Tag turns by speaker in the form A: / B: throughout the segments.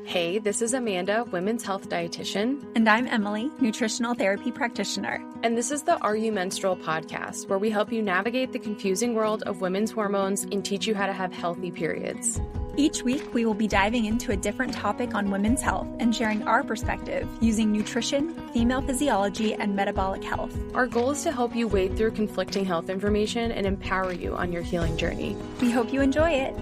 A: Hey, this is Amanda, women's health dietitian.
B: And I'm Emily, nutritional therapy practitioner.
A: And this is the Are You Menstrual podcast, where we help you navigate the confusing world of women's hormones and teach you how to have healthy periods.
B: Each week, we will be diving into a different topic on women's health and sharing our perspective using nutrition, female physiology, and metabolic health.
A: Our goal is to help you wade through conflicting health information and empower you on your healing journey.
B: We hope you enjoy it.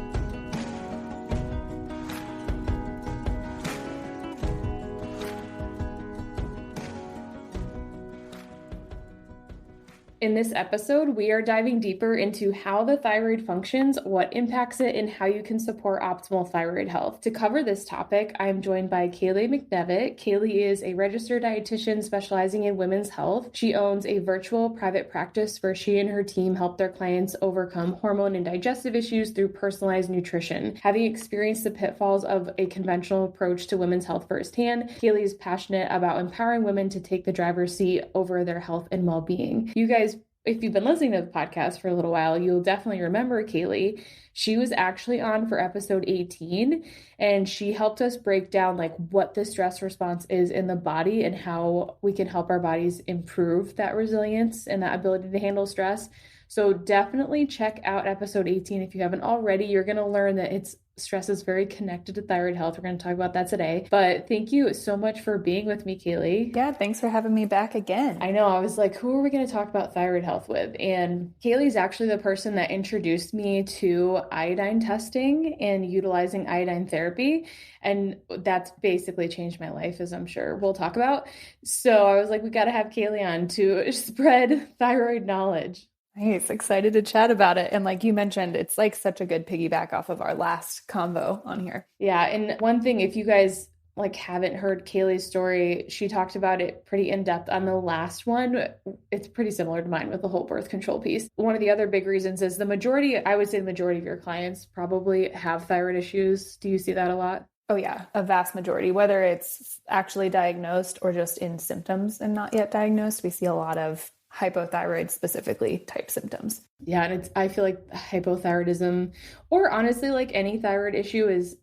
A: In this episode, we are diving deeper into how the thyroid functions, what impacts it, and how you can support optimal thyroid health. To cover this topic, I am joined by Kaylee McDevitt. Kaylee is a registered dietitian specializing in women's health. She owns a virtual private practice where she and her team help their clients overcome hormone and digestive issues through personalized nutrition. Having experienced the pitfalls of a conventional approach to women's health firsthand, Kaylee is passionate about empowering women to take the driver's seat over their health and well-being. You guys, if you've been listening to the podcast for a little while, you'll definitely remember Kaylee. She was actually on for episode 18, and she helped us break down like what the stress response is in the body and how we can help our bodies improve that resilience and that ability to handle stress. So definitely check out episode 18 if you haven't already. You're going to learn that stress is very connected to thyroid health. We're going to talk about that today. But thank you so much for being with me, Kaylee.
B: Yeah, thanks for having me back again.
A: I know. I was like, who are we going to talk about thyroid health with? And Kaylee's actually the person that introduced me to iodine testing and utilizing iodine therapy. And that's basically changed my life, as I'm sure we'll talk about. So I was like, we got to have Kaylee on to spread thyroid knowledge.
B: Nice. Excited to chat about it. And like you mentioned, it's like such a good piggyback off of our last convo on here.
A: Yeah. And one thing, if you guys like haven't heard Kaylee's story, she talked about it pretty in depth on the last one. It's pretty similar to mine with the whole birth control piece. One of the other big reasons is I would say the majority of your clients probably have thyroid issues. Do you see that a lot?
B: Oh yeah, a vast majority, whether it's actually diagnosed or just in symptoms and not yet diagnosed. We see a lot of hypothyroid specifically type symptoms.
A: Yeah. And I feel like hypothyroidism, or honestly, like any thyroid issue, is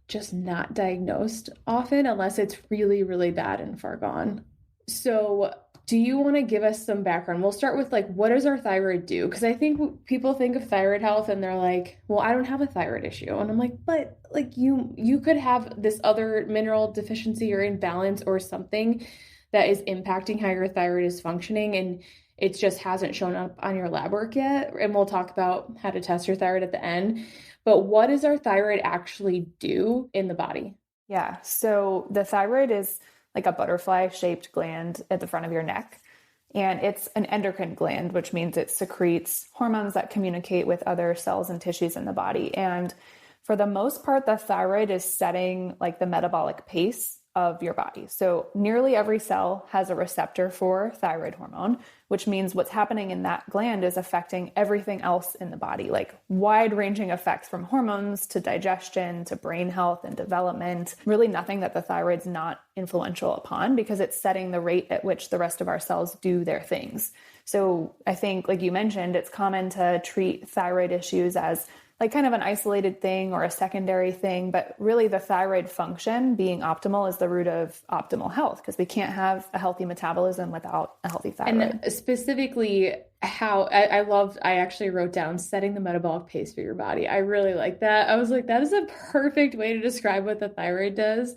A: just not diagnosed often unless it's really, really bad and far gone. So do you want to give us some background? We'll start with like, what does our thyroid do? Because I think people think of thyroid health and they're like, well, I don't have a thyroid issue. And I'm like, but like you could have this other mineral deficiency or imbalance or something that is impacting how your thyroid is functioning, and it just hasn't shown up on your lab work yet. And we'll talk about how to test your thyroid at the end. But what does our thyroid actually do in the body?
B: Yeah. So the thyroid is like a butterfly-shaped gland at the front of your neck. And it's an endocrine gland, which means it secretes hormones that communicate with other cells and tissues in the body. And for the most part, the thyroid is setting like the metabolic pace of your body. So nearly every cell has a receptor for thyroid hormone, which means what's happening in that gland is affecting everything else in the body, like wide-ranging effects from hormones to digestion to brain health and development. Really nothing that the thyroid's not influential upon, because it's setting the rate at which the rest of our cells do their things. So I think, like you mentioned, it's common to treat thyroid issues as like kind of an isolated thing or a secondary thing, but really the thyroid function being optimal is the root of optimal health, because we can't have a healthy metabolism without a healthy thyroid.
A: And specifically how I actually wrote down setting the metabolic pace for your body. I really like that. I was like, that is a perfect way to describe what the thyroid does.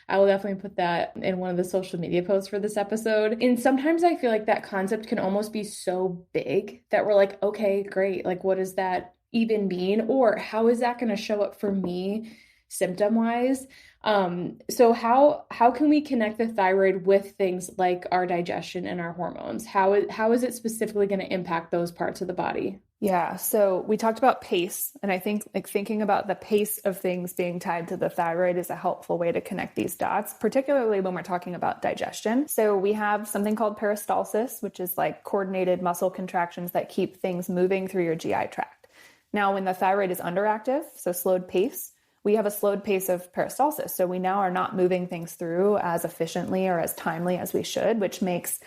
A: I will definitely put that in one of the social media posts for this episode. And sometimes I feel like that concept can almost be so big that we're like, okay, great. Like, what does that even mean? Or how is that going to show up for me symptom wise? So how can we connect the thyroid with things like our digestion and our hormones? How is it specifically going to impact those parts of the body?
B: Yeah. So we talked about pace, and I think like thinking about the pace of things being tied to the thyroid is a helpful way to connect these dots, particularly when we're talking about digestion. So we have something called peristalsis, which is like coordinated muscle contractions that keep things moving through your GI tract. Now, when the thyroid is underactive, so slowed pace, we have a slowed pace of peristalsis. So we now are not moving things through as efficiently or as timely as we should, which makes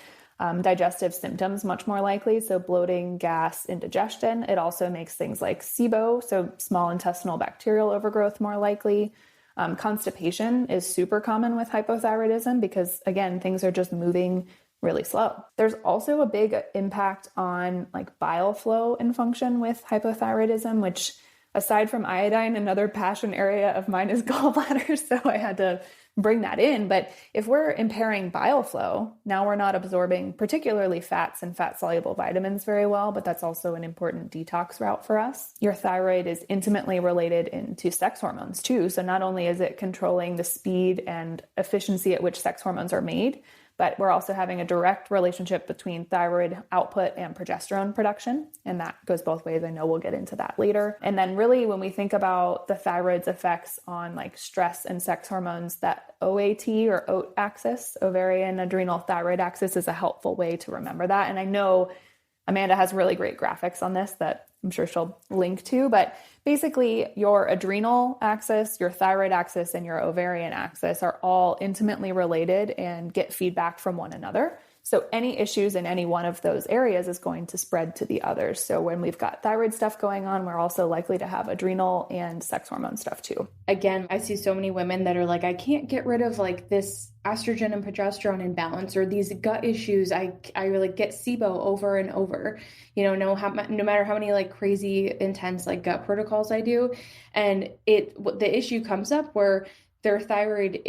B: digestive symptoms much more likely. So bloating, gas, indigestion. It also makes things like SIBO, so small intestinal bacterial overgrowth, more likely. Constipation is super common with hypothyroidism because, again, things are just moving really slow. There's also a big impact on like bile flow and function with hypothyroidism, which, aside from iodine, another passion area of mine is gallbladder. So I had to bring that in. But if we're impairing bile flow, now we're not absorbing particularly fats and fat soluble vitamins very well, but that's also an important detox route for us. Your thyroid is intimately related into sex hormones too. So not only is it controlling the speed and efficiency at which sex hormones are made, but we're also having a direct relationship between thyroid output and progesterone production. And that goes both ways. I know we'll get into that later. And then really when we think about the thyroid's effects on like stress and sex hormones, that OAT or OAT axis, ovarian adrenal thyroid axis, is a helpful way to remember that. And I know Amanda has really great graphics on this that I'm sure she'll link to, but basically your adrenal axis, your thyroid axis, and your ovarian axis are all intimately related and get feedback from one another. So any issues in any one of those areas is going to spread to the others. So when we've got thyroid stuff going on, we're also likely to have adrenal and sex hormone stuff too.
A: Again, I see so many women that are like, I can't get rid of like this estrogen and progesterone imbalance or these gut issues. I really get SIBO over and over, no matter how many like crazy intense like gut protocols I do. And the issue comes up where their thyroid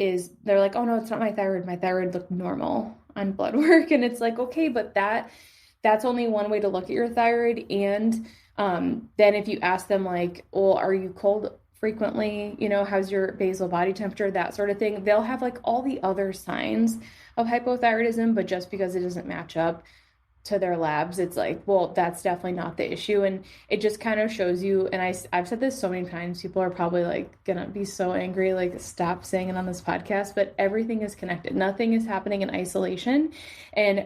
A: they're like, oh no, it's not my thyroid. My thyroid looked normal on blood work. And it's like, okay, but that's only one way to look at your thyroid. And then if you ask them like, well, are you cold frequently? How's your basal body temperature, that sort of thing, they'll have like all the other signs of hypothyroidism, but just because it doesn't match up to their labs, it's like, well, that's definitely not the issue. And it just kind of shows you, and I've said this so many times, people are probably like gonna be so angry, like stop saying it on this podcast, but everything is connected. Nothing is happening in isolation. And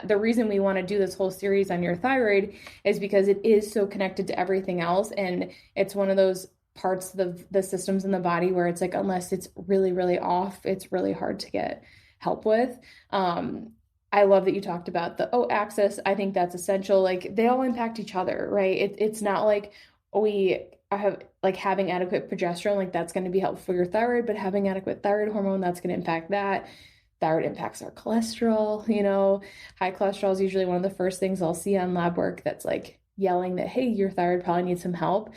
A: the reason we want to do this whole series on your thyroid is because it is so connected to everything else. And it's one of those parts of the systems in the body where it's like, unless it's really, really off, it's really hard to get help with. I love that you talked about the O axis. I think that's essential. Like they all impact each other, right? It's not like we have like having adequate progesterone, like that's going to be helpful for your thyroid, but having adequate thyroid hormone, that's going to impact that. Thyroid impacts our cholesterol, high cholesterol is usually one of the first things I'll see on lab work that's like yelling that, hey, your thyroid probably needs some help.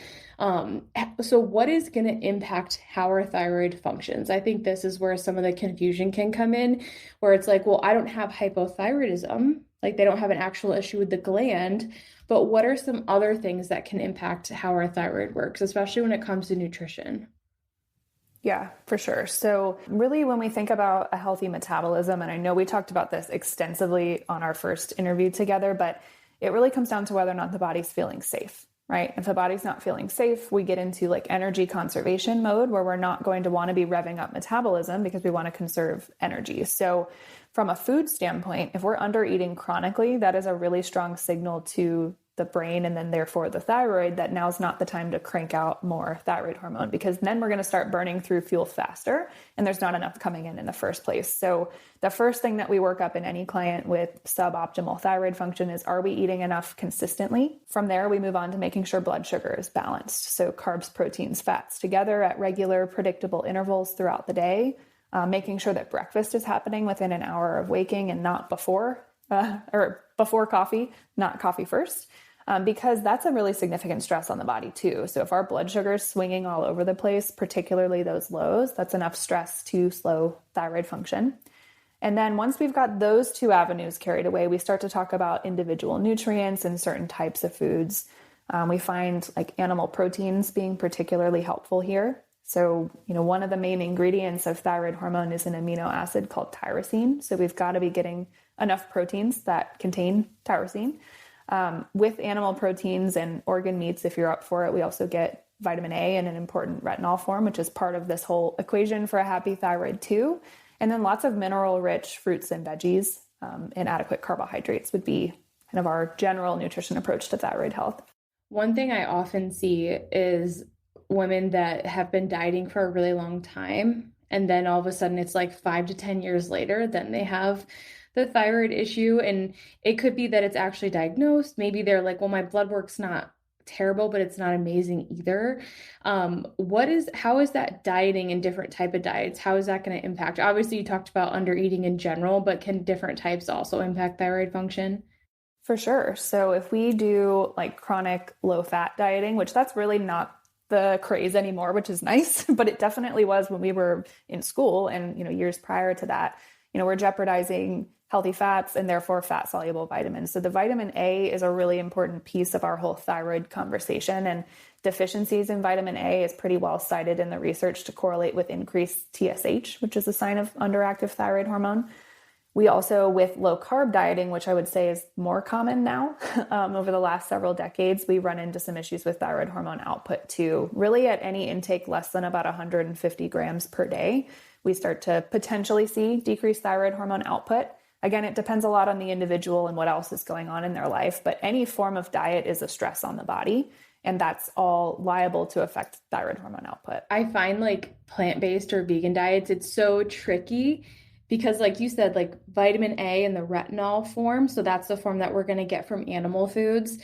A: So what is going to impact how our thyroid functions? I think this is where some of the confusion can come in, where it's like, well, I don't have hypothyroidism, like they don't have an actual issue with the gland, but what are some other things that can impact how our thyroid works, especially when it comes to nutrition?
B: Yeah, for sure. So really when we think about a healthy metabolism, and I know we talked about this extensively on our first interview together, but it really comes down to whether or not the body's feeling safe, right? If the body's not feeling safe, we get into like energy conservation mode where we're not going to want to be revving up metabolism because we want to conserve energy. So from a food standpoint, if we're under eating chronically, that is a really strong signal to the brain and then therefore the thyroid that now's not the time to crank out more thyroid hormone, because then we're going to start burning through fuel faster and there's not enough coming in the first place. So the first thing that we work up in any client with suboptimal thyroid function is, are we eating enough consistently? From there, we move on to making sure blood sugar is balanced. So carbs, proteins, fats together at regular, predictable intervals throughout the day, making sure that breakfast is happening within an hour of waking and not before coffee, not coffee first. Because that's a really significant stress on the body too. So if our blood sugar is swinging all over the place, particularly those lows, that's enough stress to slow thyroid function. And then once we've got those two avenues carried away, we start to talk about individual nutrients and certain types of foods. We find like animal proteins being particularly helpful here. So, one of the main ingredients of thyroid hormone is an amino acid called tyrosine. So we've got to be getting enough proteins that contain tyrosine. With animal proteins and organ meats, if you're up for it, we also get vitamin A in an important retinol form, which is part of this whole equation for a happy thyroid too. And then lots of mineral-rich fruits and veggies and adequate carbohydrates would be kind of our general nutrition approach to thyroid health.
A: One thing I often see is women that have been dieting for a really long time, and then all of a sudden it's like 5 to 10 years later, then they have the thyroid issue. And it could be that it's actually diagnosed. Maybe they're like, well, my blood work's not terrible, but it's not amazing either. How is that dieting and different type of diets? How is that going to impact? Obviously, you talked about under eating in general, but can different types also impact thyroid function?
B: For sure. So if we do like chronic low fat dieting, which that's really not the craze anymore, which is nice, but it definitely was when we were in school and, years prior to that, we're jeopardizing healthy fats and therefore fat soluble vitamins. So the vitamin A is a really important piece of our whole thyroid conversation, and deficiencies in vitamin A is pretty well cited in the research to correlate with increased TSH, which is a sign of underactive thyroid hormone. We also, with low carb dieting, which I would say is more common now, over the last several decades, we run into some issues with thyroid hormone output too. Really, at any intake less than about 150 grams per day, we start to potentially see decreased thyroid hormone output. Again, it depends a lot on the individual and what else is going on in their life, but any form of diet is a stress on the body, and that's all liable to affect thyroid hormone output.
A: I find like plant-based or vegan diets, it's so tricky because like you said, like vitamin A in the retinol form, so that's the form that we're going to get from animal foods.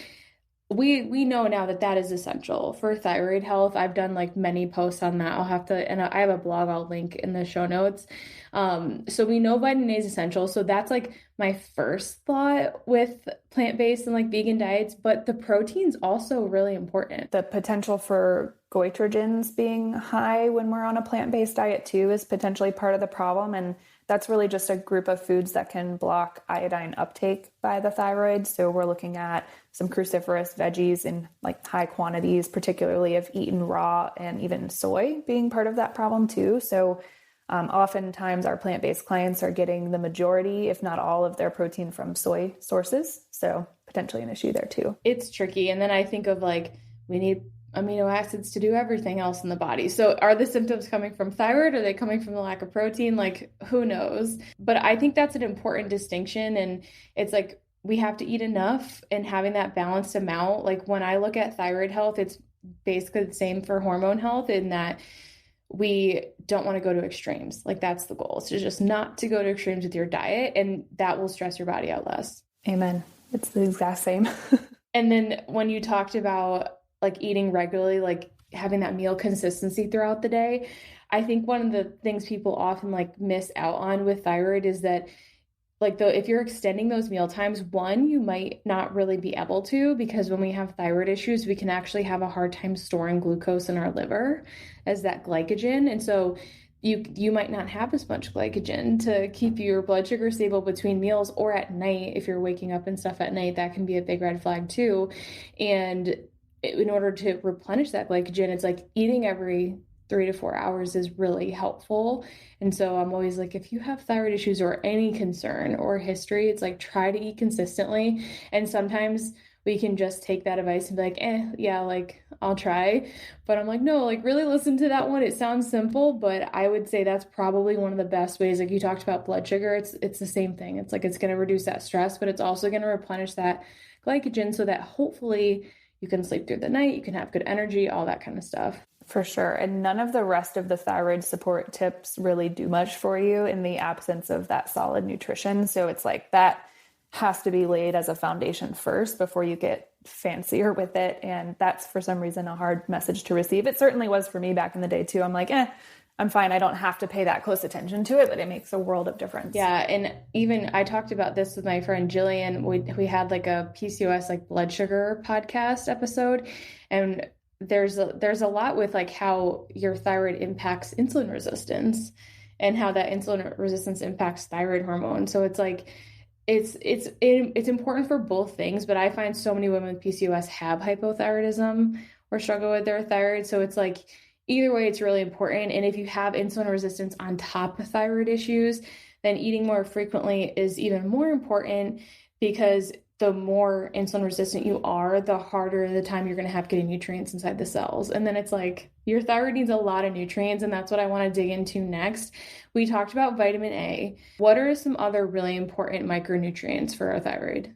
A: We know now that that is essential for thyroid health. I've done like many posts on that. I'll have to, and I have a blog I'll link in the show notes. So we know vitamin A is essential. So that's like my first thought with plant-based and like vegan diets, but the protein's also really important.
B: The potential for goitrogens being high when we're on a plant-based diet too is potentially part of the problem. And that's really just a group of foods that can block iodine uptake by the thyroid. So we're looking at some cruciferous veggies in like high quantities, particularly if eaten raw, and even soy being part of that problem too. So oftentimes our plant-based clients are getting the majority, if not all, of their protein from soy sources. So potentially an issue there too.
A: It's tricky. And then I think of like, we need amino acids to do everything else in the body. So are the symptoms coming from thyroid? Are they coming from the lack of protein? Like, who knows? But I think that's an important distinction. And it's like, we have to eat enough and having that balanced amount. Like when I look at thyroid health, it's basically the same for hormone health in that we don't want to go to extremes. Like that's the goal. It's just not to go to extremes with your diet, and that will stress your body out less.
B: Amen. It's the exact same.
A: And then when you talked about like eating regularly, like having that meal consistency throughout the day, I think one of the things people often like miss out on with thyroid is that like if you're extending those meal times, one, you might not really be able to, because when we have thyroid issues, we can actually have a hard time storing glucose in our liver as that glycogen. And so you might not have as much glycogen to keep your blood sugar stable between meals, or at night, if you're waking up and stuff at night, that can be a big red flag too. And in order to replenish that glycogen, it's like eating every 3 to 4 hours is really helpful. And so I'm always like, if you have thyroid issues or any concern or history, it's like try to eat consistently. And sometimes we can just take that advice and be like, yeah, like I'll try. But I'm like, no, like really listen to that one. It sounds simple, but I would say that's probably one of the best ways. Like you talked about blood sugar, it's the same thing. It's like it's going to reduce that stress, but it's also going to replenish that glycogen so that hopefully you can sleep through the night, you can have good energy, all that kind of stuff.
B: For sure. And none of the rest of the thyroid support tips really do much for you in the absence of that solid nutrition. So it's like that has to be laid as a foundation first before you get fancier with it. And that's for some reason a hard message to receive. It certainly was for me back in the day too. I'm like, I'm fine. I don't have to pay that close attention to it, but it makes a world of difference.
A: Yeah. And even I talked about this with my friend Jillian. We had like a PCOS, like blood sugar podcast episode. And there's a lot with like how your thyroid impacts insulin resistance and how that insulin resistance impacts thyroid hormone. So it's like, it's important for both things, but I find so many women with PCOS have hypothyroidism or struggle with their thyroid. So it's like, either way, it's really important. And if you have insulin resistance on top of thyroid issues, then eating more frequently is even more important, because the more insulin resistant you are, the harder the time you're going to have getting nutrients inside the cells. And then it's like your thyroid needs a lot of nutrients, and that's what I want to dig into next. We talked about vitamin A. What are some other really important micronutrients for our thyroid?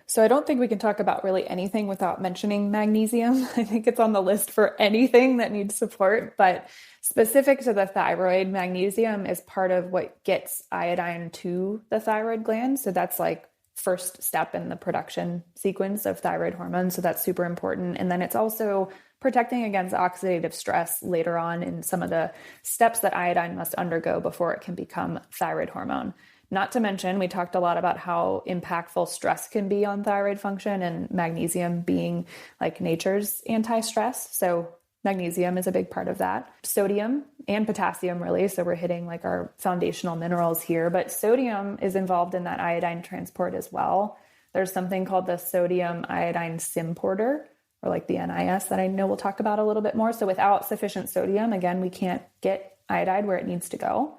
B: So I don't think we can talk about really anything without mentioning magnesium. I think it's on the list for anything that needs support, but specific to the thyroid, magnesium is part of what gets iodine to the thyroid gland. So that's like first step in the production sequence of thyroid hormone. So that's super important. And then it's also protecting against oxidative stress later on in some of the steps that iodine must undergo before it can become thyroid hormone. Not to mention, we talked a lot about how impactful stress can be on thyroid function, and magnesium being like nature's anti-stress. So magnesium is a big part of that. Sodium and potassium, really. So we're hitting like our foundational minerals here, but sodium is involved in that iodine transport as well. There's something called the sodium iodine symporter, or like the NIS, that I know we'll talk about a little bit more. So without sufficient sodium, again, we can't get iodide where it needs to go.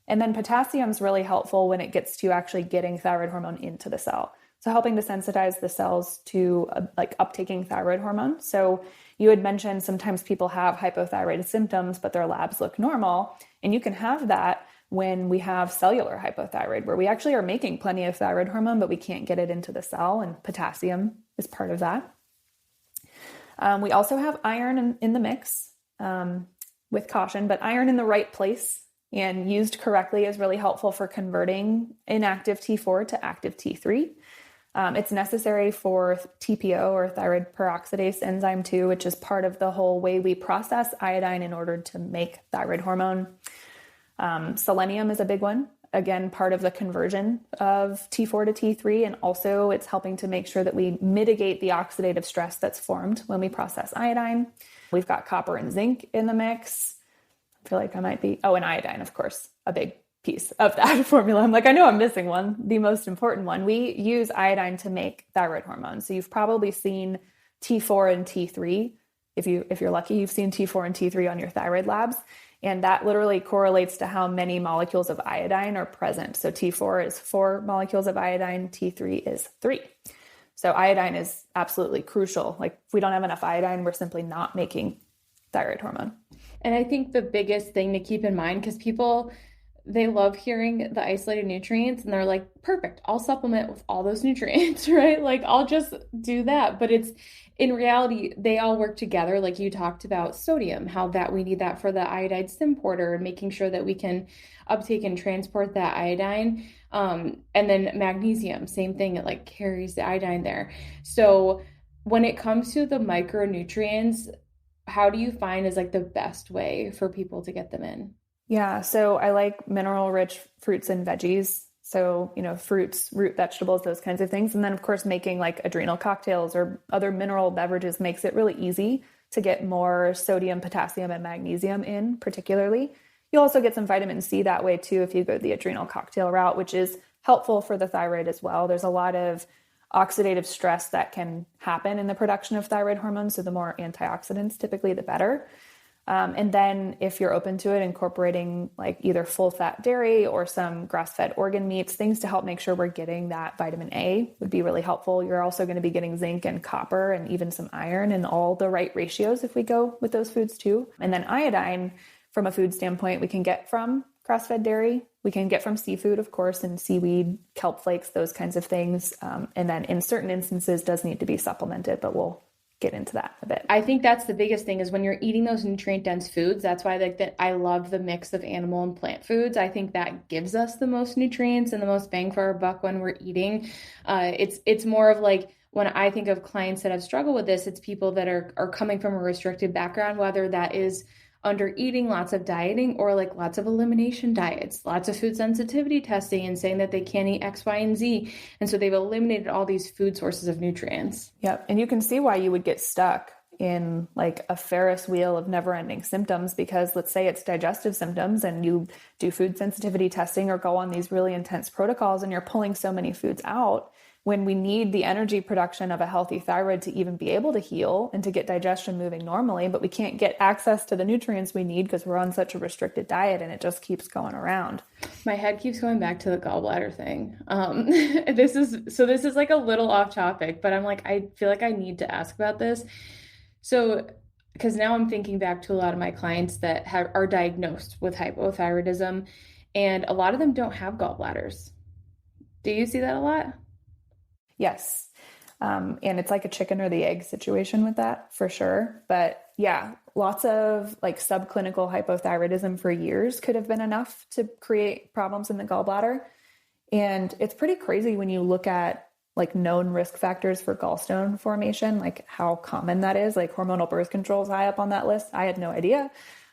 B: And then potassium is really helpful when it gets to actually getting thyroid hormone into the cell. So helping to sensitize the cells to like uptaking thyroid hormone. So you had mentioned sometimes people have hypothyroid symptoms, but their labs look normal. And you can have that when we have cellular hypothyroid, where we actually are making plenty of thyroid hormone, but we can't get it into the cell. And potassium is part of that. We also have iron in the mix with caution, but iron in the right place and used correctly is really helpful for converting inactive T4 to active T3. It's necessary for TPO, or thyroid peroxidase enzyme 2, which is part of the whole way we process iodine in order to make thyroid hormone. Selenium is a big one. Again, part of the conversion of T4 to T3. And also it's helping to make sure that we mitigate the oxidative stress that's formed when we process iodine. We've got copper and zinc in the mix. I feel like I might be, and iodine, of course, a big piece of that formula. I'm like, I know I'm missing one, the most important one. We use iodine to make thyroid hormone. So you've probably seen T4 and T3. If you're lucky, you've seen T4 and T3 on your thyroid labs. And that literally correlates to how many molecules of iodine are present. So T4 is 4 molecules of iodine, T3 is 3. So iodine is absolutely crucial. Like if we don't have enough iodine, we're simply not making thyroid hormone.
A: And I think the biggest thing to keep in mind, because people, they love hearing the isolated nutrients and they're like, perfect, I'll supplement with all those nutrients, right? Like I'll just do that. But it's, in reality, they all work together. Like you talked about sodium, how that we need that for the iodide symporter and making sure that we can uptake and transport that iodine. And then magnesium, same thing, it like carries the iodine there. So when it comes to the micronutrients, how do you find is like the best way for people to get them in?
B: Yeah, so I like mineral rich fruits and veggies. So, fruits, root vegetables, those kinds of things. And then of course, making like adrenal cocktails or other mineral beverages makes it really easy to get more sodium, potassium, and magnesium in particularly. You'll also get some vitamin C that way too, if you go the adrenal cocktail route, which is helpful for the thyroid as well. There's a lot of oxidative stress that can happen in the production of thyroid hormone. So the more antioxidants, typically the better. And then if you're open to it, incorporating like either full fat dairy or some grass-fed organ meats, things to help make sure we're getting that vitamin A would be really helpful. You're also going to be getting zinc and copper and even some iron in all the right ratios if we go with those foods too. And then iodine, from a food standpoint, we can get from grass-fed dairy. We can get from seafood, of course, and seaweed, kelp flakes, those kinds of things. And then in certain instances does need to be supplemented, but we'll get into that a bit.
A: I think that's the biggest thing is when you're eating those nutrient dense foods. That's why I love the mix of animal and plant foods. I think that gives us the most nutrients and the most bang for our buck when we're eating. It's more of like, when I think of clients that have struggled with this, it's people that are coming from a restricted background, whether that is under eating, lots of dieting, or like lots of elimination diets, lots of food sensitivity testing and saying that they can't eat X, Y, and Z. And so they've eliminated all these food sources of nutrients.
B: Yep. And you can see why you would get stuck in like a Ferris wheel of never-ending symptoms, because let's say it's digestive symptoms and you do food sensitivity testing or go on these really intense protocols and you're pulling so many foods out, when we need the energy production of a healthy thyroid to even be able to heal and to get digestion moving normally, but we can't get access to the nutrients we need because we're on such a restricted diet and it just keeps going around.
A: My head keeps going back to the gallbladder thing. This is like a little off topic, but I'm like, I feel like I need to ask about this. So, because now I'm thinking back to a lot of my clients that are diagnosed with hypothyroidism, and a lot of them don't have gallbladders. Do you see that a lot?
B: Yes. And it's like a chicken or the egg situation with that for sure. But yeah, lots of like subclinical hypothyroidism for years could have been enough to create problems in the gallbladder. And it's pretty crazy when you look at like known risk factors for gallstone formation, like how common that is. Like hormonal birth control is high up on that list. I had no idea.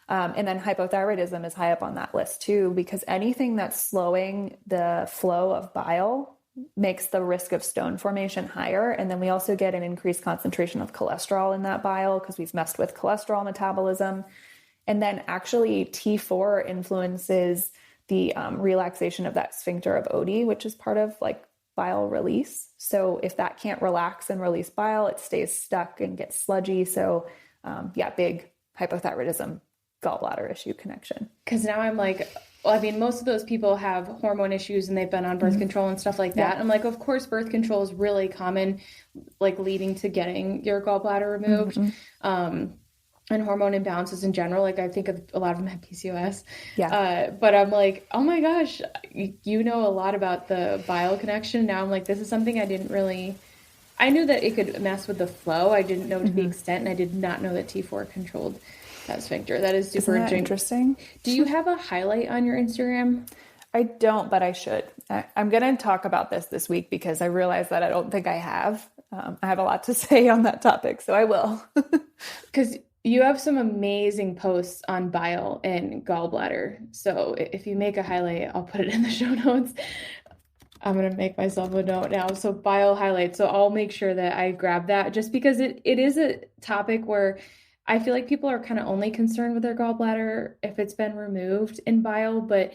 B: And then hypothyroidism is high up on that list too, because anything that's slowing the flow of bile makes the risk of stone formation higher. And then we also get an increased concentration of cholesterol in that bile because we've messed with cholesterol metabolism. And then actually T4 influences the relaxation of that sphincter of Oddi, which is part of like bile release. So if that can't relax and release bile, it stays stuck and gets sludgy. So big hypothyroidism, gallbladder issue connection.
A: Because now I'm like, well, I mean, most of those people have hormone issues and they've been on birth control and stuff like that. Yeah. I'm like, of course, birth control is really common, like leading to getting your gallbladder removed. And hormone imbalances in general. Like I think a lot of them have PCOS. Yeah. But I'm like, oh my gosh, you know a lot about the bile connection. Now I'm like, this is something I knew that it could mess with the flow. I didn't know to the extent, and I did not know that T4 controlled that sphincter. That is super
B: interesting.
A: Do you have a highlight on your Instagram?
B: I don't, but I should. I'm going to talk about this week because I realize that I don't think I have. I have a lot to say on that topic, so I will.
A: Because you have some amazing posts on bile and gallbladder. So if you make a highlight, I'll put it in the show notes. I'm going to make myself a note now. So bile highlight. So I'll make sure that I grab that just because it is a topic where I feel like people are kind of only concerned with their gallbladder if it's been removed in bile. But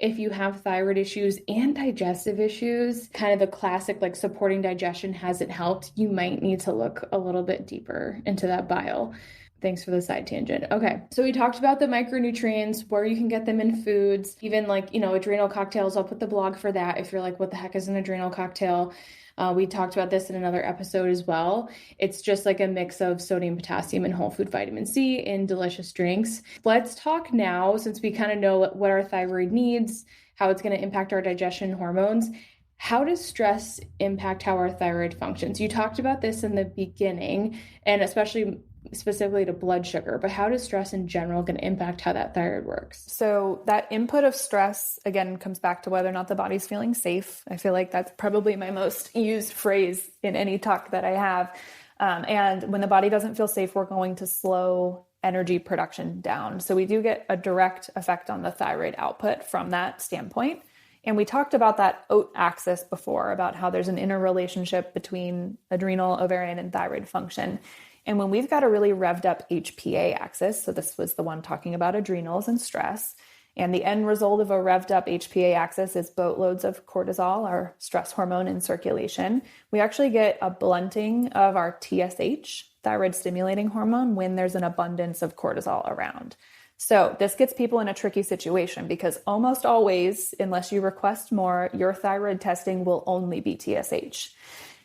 A: if you have thyroid issues and digestive issues, kind of the classic like supporting digestion hasn't helped, you might need to look a little bit deeper into that bile. Thanks for the side tangent. Okay. So we talked about the micronutrients, where you can get them in foods, even like, adrenal cocktails. I'll put the blog for that if you're like, what the heck is an adrenal cocktail? We talked about this in another episode as well. It's just like a mix of sodium, potassium, and whole food vitamin C in delicious drinks. Let's talk now, since we kind of know what our thyroid needs, how it's going to impact our digestion hormones. How does stress impact how our thyroid functions? You talked about this in the beginning, and especially specifically to blood sugar, but how does stress in general going to impact how that thyroid works?
B: So that input of stress, again, comes back to whether or not the body's feeling safe. I feel like that's probably my most used phrase in any talk that I have. And when the body doesn't feel safe, we're going to slow energy production down. So we do get a direct effect on the thyroid output from that standpoint. And we talked about that OAT axis before, about how there's an interrelationship between adrenal, ovarian, and thyroid function. And when we've got a really revved up HPA axis, so this was the one talking about adrenals and stress, and the end result of a revved up HPA axis is boatloads of cortisol, our stress hormone in circulation, we actually get a blunting of our TSH, thyroid stimulating hormone, when there's an abundance of cortisol around. So this gets people in a tricky situation because almost always, unless you request more, your thyroid testing will only be TSH.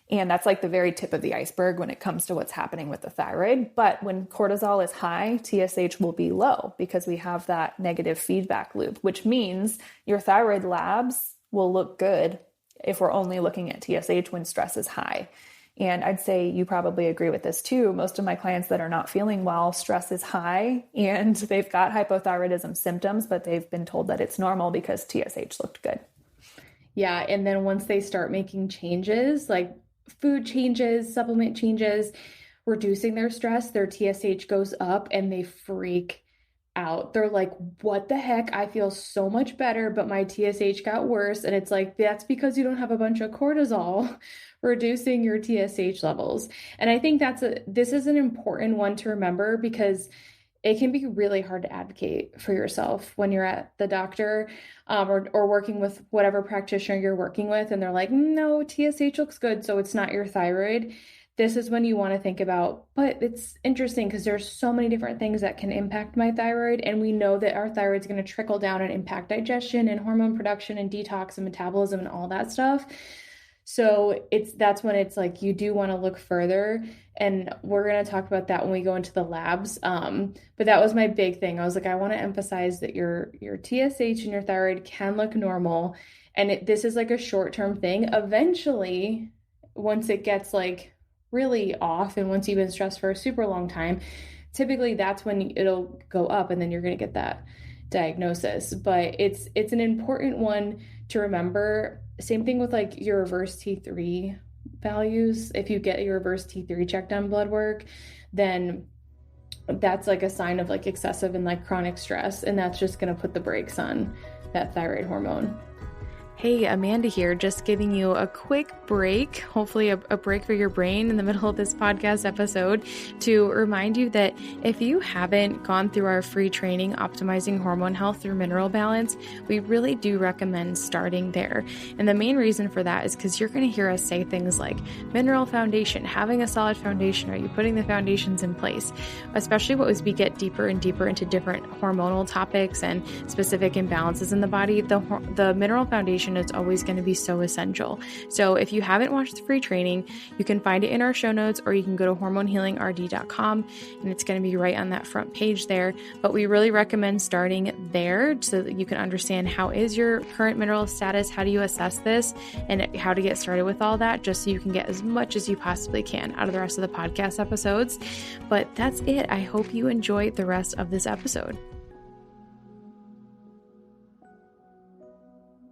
B: And that's like the very tip of the iceberg when it comes to what's happening with the thyroid. But when cortisol is high, TSH will be low because we have that negative feedback loop, which means your thyroid labs will look good if we're only looking at TSH when stress is high. And I'd say you probably agree with this too. Most of my clients that are not feeling well, stress is high and they've got hypothyroidism symptoms, but they've been told that it's normal because TSH looked good.
A: Yeah. And then once they start making changes, like food changes, supplement changes, reducing their stress, their TSH goes up and they freak out. They're like, what the heck? I feel so much better, but my TSH got worse. And it's like, that's because you don't have a bunch of cortisol reducing your TSH levels. And I think this is an important one to remember because it can be really hard to advocate for yourself when you're at the doctor or working with whatever practitioner you're working with. And they're like, no, TSH looks good, so it's not your thyroid. This is when you want to think about, but it's interesting because there's so many different things that can impact my thyroid. And we know that our thyroid is going to trickle down and impact digestion and hormone production and detox and metabolism and all that stuff. So that's when it's like you do want to look further, and we're going to talk about that when we go into the labs. But that was my big thing. I was like, I want to emphasize that your TSH and your thyroid can look normal, and this is like a short-term thing. Eventually, once it gets like really off, and once you've been stressed for a super long time, typically that's when it'll go up, and then you're going to get that diagnosis. But it's an important one to remember. same thing with like your reverse T3 values. If you get your reverse T3 checked on blood work, then that's like a sign of like excessive and like chronic stress, and that's just going to put the brakes on that thyroid hormone. Hey, Amanda here, just giving you a quick break, hopefully a break for your brain in the middle of this podcast episode, to remind you that if you haven't gone through our free training, Optimizing Hormone Health Through Mineral Balance, we really do recommend starting there. And the main reason for that is because you're going to hear us say things like mineral foundation, having a solid foundation, are you putting the foundations in place? Especially as we get deeper and deeper into different hormonal topics and specific imbalances in the body, the mineral foundation is always going to be so essential. So if you haven't watched the free training, you can find it in our show notes, or you can go to hormonehealingrd.com, and it's going to be right on that front page there. But we really recommend starting there so that you can understand how is your current mineral status, how do you assess this, and how to get started with all that, just so you can get as much as you possibly can out of the rest of the podcast episodes. But that's it. I hope you enjoy the rest of this episode.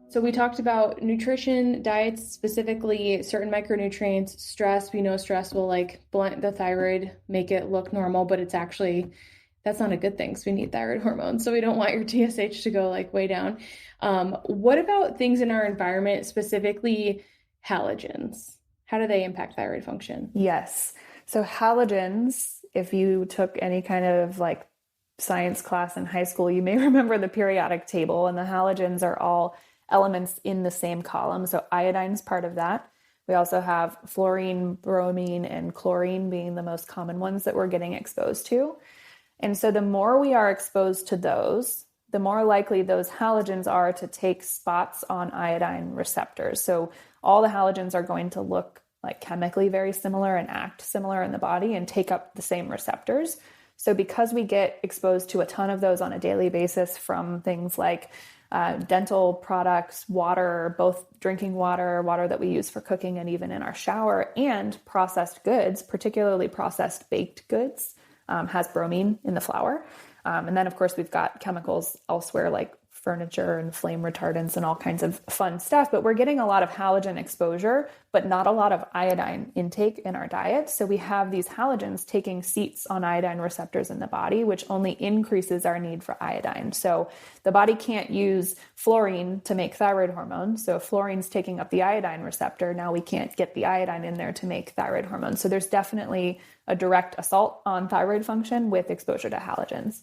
A: So we talked about nutrition, diets, specifically certain micronutrients, stress. We know stress will like blunt the thyroid, make it look normal, but it's actually, that's not a good thing because we need thyroid hormones. So we don't want your TSH to go like way down. What about things in our environment, specifically halogens? How do they impact thyroid function?
B: Yes. So halogens, if you took any kind of like science class in high school, you may remember the periodic table, and the halogens are all elements in the same column. So iodine's part of that. We also have fluorine, bromine, and chlorine being the most common ones that we're getting exposed to. And so the more we are exposed to those, the more likely those halogens are to take spots on iodine receptors. So all the halogens are going to look like chemically very similar and act similar in the body and take up the same receptors. So because we get exposed to a ton of those on a daily basis from things like dental products, water, both drinking water, water that we use for cooking and even in our shower, and processed goods, particularly processed baked goods, has bromine in the flour. And then, of course, we've got chemicals elsewhere like furniture and flame retardants and all kinds of fun stuff. But we're getting a lot of halogen exposure, but not a lot of iodine intake in our diet. So we have these halogens taking seats on iodine receptors in the body, which only increases our need for iodine. So the body can't use fluorine to make thyroid hormone. So if fluorine's taking up the iodine receptor, now we can't get the iodine in there to make thyroid hormone. So there's definitely a direct assault on thyroid function with exposure to halogens.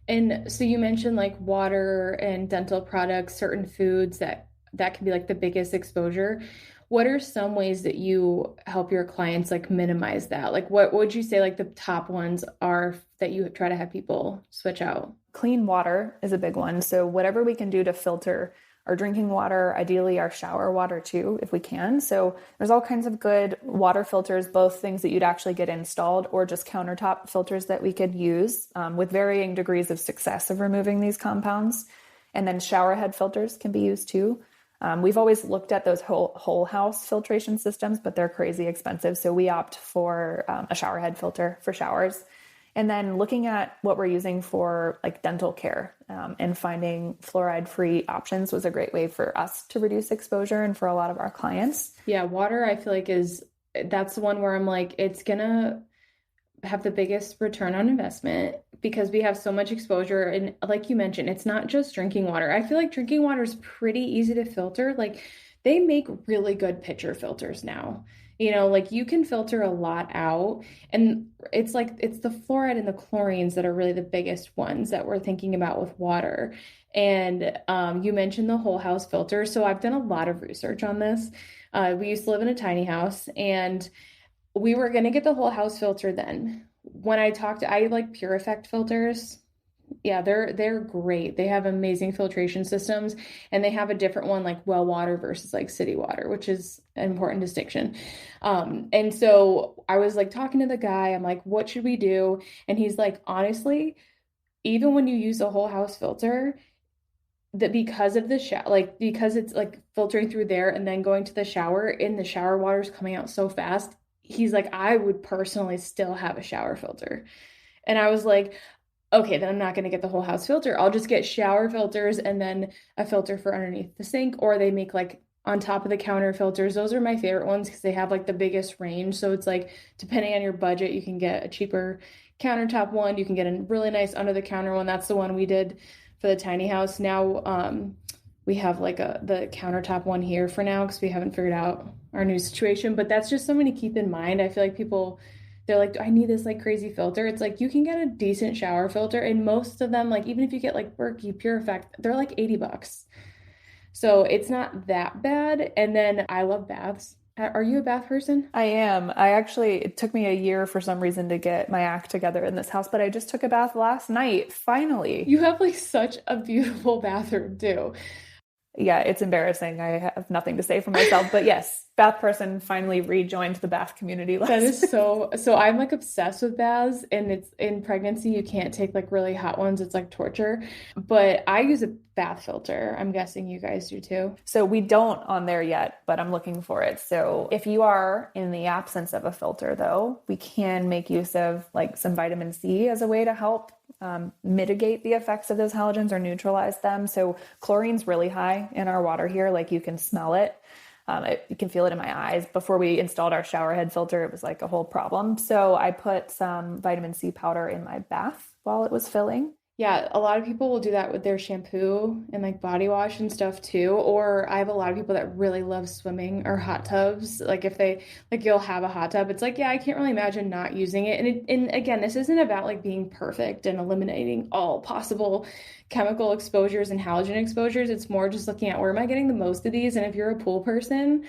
A: And so you mentioned like water and dental products, certain foods that can be like the biggest exposure. What are some ways that you help your clients like minimize that? Like what would you say like the top ones are that you try to have people switch out?
B: Clean water is a big one. So whatever we can do to filter our drinking water, ideally our shower water too, if we can. So there's all kinds of good water filters, both things that you'd actually get installed or just countertop filters that we could use with varying degrees of success of removing these compounds. And then shower head filters can be used too. We've always looked at those whole house filtration systems, but they're crazy expensive. So we opt for a shower head filter for showers. And then looking at what we're using for like dental care and finding fluoride-free options was a great way for us to reduce exposure and for a lot of our clients.
A: Yeah, water I feel like that's the one where I'm like, it's gonna have the biggest return on investment because we have so much exposure. And like you mentioned, it's not just drinking water. I feel like drinking water is pretty easy to filter. Like they make really good pitcher filters now. You know, like you can filter a lot out, and it's like it's the fluoride and the chlorines that are really the biggest ones that we're thinking about with water. And you mentioned the whole house filter. So I've done a lot of research on this. We used to live in a tiny house, and we were going to get the whole house filter then. When I like Pure Effect filters. Yeah, they're great. They have amazing filtration systems, and they have a different one like well water versus like city water, which is an important distinction. And so I was like talking to the guy, I'm like, what should we do? And he's like, honestly, even when you use a whole house filter, that because of the shower, like because it's like filtering through there and then going to the shower, and the shower water is coming out so fast, he's like, I would personally still have a shower filter. And I was like, okay, then I'm not going to get the whole house filter. I'll just get shower filters and then a filter for underneath the sink, or they make like on top of the counter filters. Those are my favorite ones because they have like the biggest range. So it's like, depending on your budget, you can get a cheaper countertop one. You can get a really nice under the counter one. That's the one we did for the tiny house. Now, we have like the countertop one here for now because we haven't figured out our new situation. But that's just something to keep in mind. I feel like people, they're like, I need this like crazy filter. It's like you can get a decent shower filter, and most of them, like even if you get like Berkey, Pure Effect, they're like $80. So it's not that bad. And then I love baths. Are you a bath person?
B: I am. It took me a year for some reason to get my act together in this house, but I just took a bath last night, finally.
A: You have like such a beautiful bathroom too.
B: Yeah, it's embarrassing. I have nothing to say for myself, but yes, bath person finally rejoined the bath community last
A: That is
B: night.
A: so I'm like obsessed with baths, and it's in pregnancy you can't take like really hot ones. It's like torture. But I use a bath filter. I'm guessing you guys do too.
B: So we don't on there yet, but I'm looking for it. So if you are in the absence of a filter, though, we can make use of like some vitamin C as a way to help mitigate the effects of those halogens or neutralize them. So chlorine's really high in our water here. Like you can smell it. You can feel it in my eyes. Before we installed our shower head filter, it was like a whole problem. So I put some vitamin C powder in my bath while it was filling.
A: Yeah, a lot of people will do that with their shampoo and like body wash and stuff too. Or I have a lot of people that really love swimming or hot tubs. Like if they like you'll have a hot tub, it's like, yeah, I can't really imagine not using it. And again, this isn't about like being perfect and eliminating all possible chemical exposures and halogen exposures. It's more just looking at where am I getting the most of these? And if you're a pool person,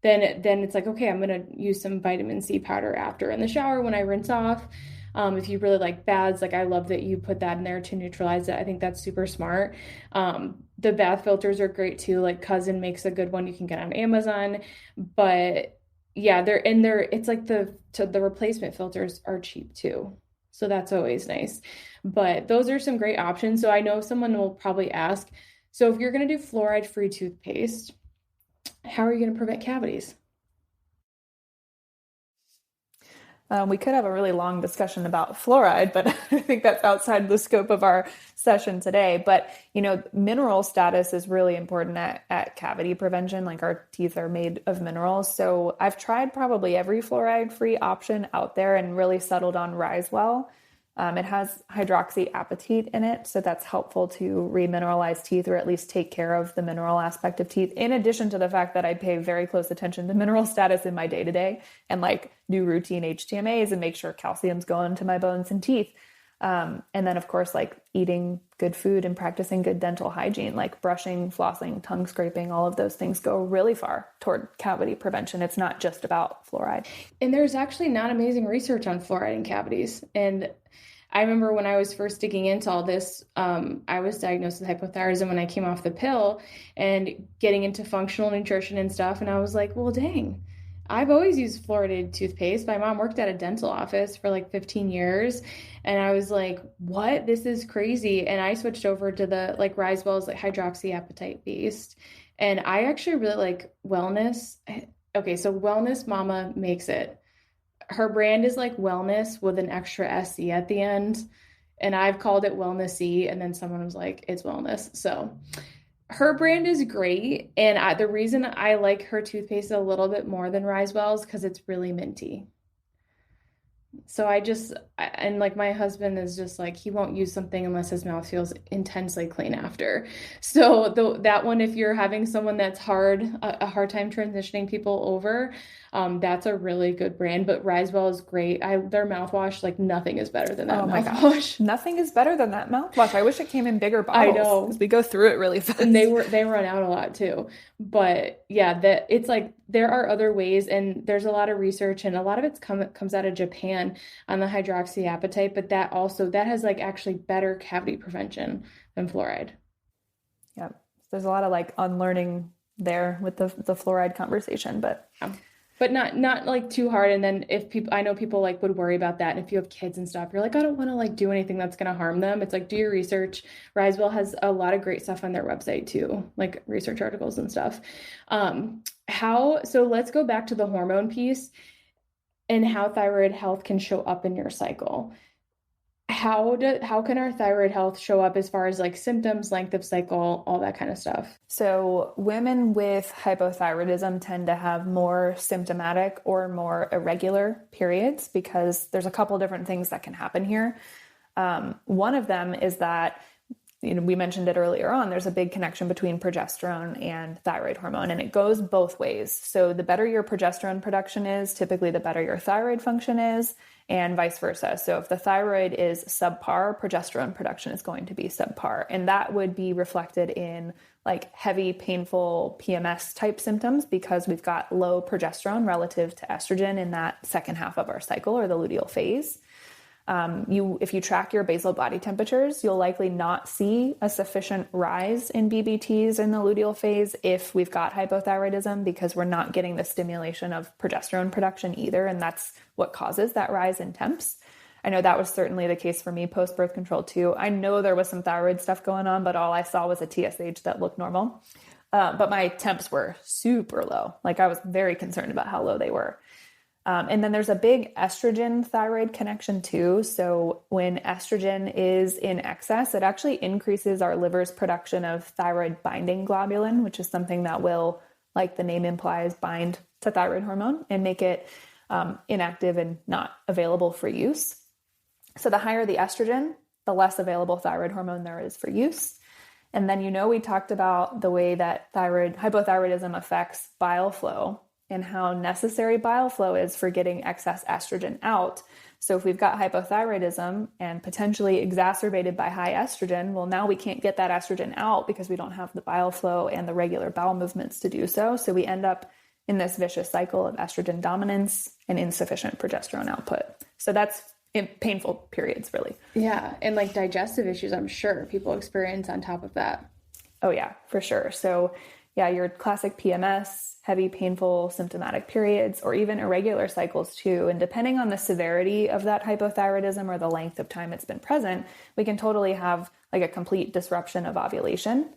A: then it's like, okay, I'm gonna use some vitamin C powder after in the shower when I rinse off. If you really like baths, like I love that you put that in there to neutralize it. I think that's super smart. The bath filters are great too. Like Cousin makes a good one you can get on Amazon. But yeah, they're in there. It's like the replacement filters are cheap too. So that's always nice. But those are some great options. So I know someone will probably ask, so if you're going to do fluoride-free toothpaste, how are you going to prevent cavities?
B: We could have a really long discussion about fluoride, but I think that's outside the scope of our session today. But, mineral status is really important at cavity prevention. Like our teeth are made of minerals. So I've tried probably every fluoride-free option out there and really settled on Risewell. It has hydroxyapatite in it, so that's helpful to remineralize teeth or at least take care of the mineral aspect of teeth, in addition to the fact that I pay very close attention to mineral status in my day-to-day and like do routine HTMAs and make sure calcium's going to my bones and teeth. And then, of course, like eating good food and practicing good dental hygiene, like brushing, flossing, tongue scraping, all of those things go really far toward cavity prevention. It's not just about fluoride.
A: And there's actually not amazing research on fluoride and cavities. And I remember when I was first digging into all this, I was diagnosed with hypothyroidism when I came off the pill and getting into functional nutrition and stuff. And I was like, well, dang, I've always used fluoridated toothpaste. My mom worked at a dental office for like 15 years. And I was like, what? This is crazy. And I switched over to the like Risewell's like hydroxyapatite based. And I actually really like Wellness. Okay, so Wellness Mama makes it. Her brand is like Wellness with an extra SC at the end. And I've called it Wellness C. And then someone was like, it's Wellness. So her brand is great. And the reason I like her toothpaste a little bit more than Risewell is because it's really minty. So and like my husband is just like, he won't use something unless his mouth feels intensely clean after. So that one, if you're having someone that's a hard time transitioning people over, that's a really good brand. But Risewell is great. Their mouthwash, like nothing is better than that
B: Oh my
A: mouthwash.
B: gosh. Nothing is better than that mouthwash. I wish it came in bigger bottles.
A: I know.
B: Because we go through it really fast.
A: And they run out a lot too. But yeah, it's like there are other ways, and there's a lot of research, and a lot of it comes out of Japan on the hydroxyapatite, but that has like actually better cavity prevention than fluoride.
B: Yeah. There's a lot of like unlearning there with the fluoride conversation, but
A: yeah. But not like too hard. And then I know people like would worry about that. And if you have kids and stuff, you're like, I don't want to like do anything that's going to harm them. It's like, do your research. Risewell has a lot of great stuff on their website too, like research articles and stuff. So let's go back to the hormone piece and how thyroid health can show up in your cycle. How can our thyroid health show up as far as like symptoms, length of cycle, all that kind of stuff?
B: So, women with hypothyroidism tend to have more symptomatic or more irregular periods because there's a couple different things that can happen here. One of them is that, we mentioned it earlier on, there's a big connection between progesterone and thyroid hormone, and it goes both ways. So, the better your progesterone production is, typically the better your thyroid function is, and vice versa. So if the thyroid is subpar, progesterone production is going to be subpar. And that would be reflected in like heavy, painful PMS type symptoms because we've got low progesterone relative to estrogen in that second half of our cycle or the luteal phase. If you track your basal body temperatures, you'll likely not see a sufficient rise in BBTs in the luteal phase if we've got hypothyroidism because we're not getting the stimulation of progesterone production either. And that's what causes that rise in temps. I know that was certainly the case for me post birth control too. I know there was some thyroid stuff going on, but all I saw was a TSH that looked normal. But my temps were super low. Like I was very concerned about how low they were. And then there's a big estrogen thyroid connection too. So when estrogen is in excess, it actually increases our liver's production of thyroid binding globulin, which is something that will, like the name implies, bind to thyroid hormone and make it inactive and not available for use. So the higher the estrogen, the less available thyroid hormone there is for use. And then, we talked about the way that hypothyroidism affects bile flow and how necessary bile flow is for getting excess estrogen out. So if we've got hypothyroidism and potentially exacerbated by high estrogen, well, now we can't get that estrogen out because we don't have the bile flow and the regular bowel movements to do so. So we end up in this vicious cycle of estrogen dominance and insufficient progesterone output. So that's in painful periods, really.
A: Yeah. And like digestive issues, I'm sure people experience on top of that.
B: Oh, yeah, for sure. So yeah, your classic PMS, heavy, painful, symptomatic periods, or even irregular cycles too. And depending on the severity of that hypothyroidism or the length of time it's been present, we can totally have like a complete disruption of ovulation.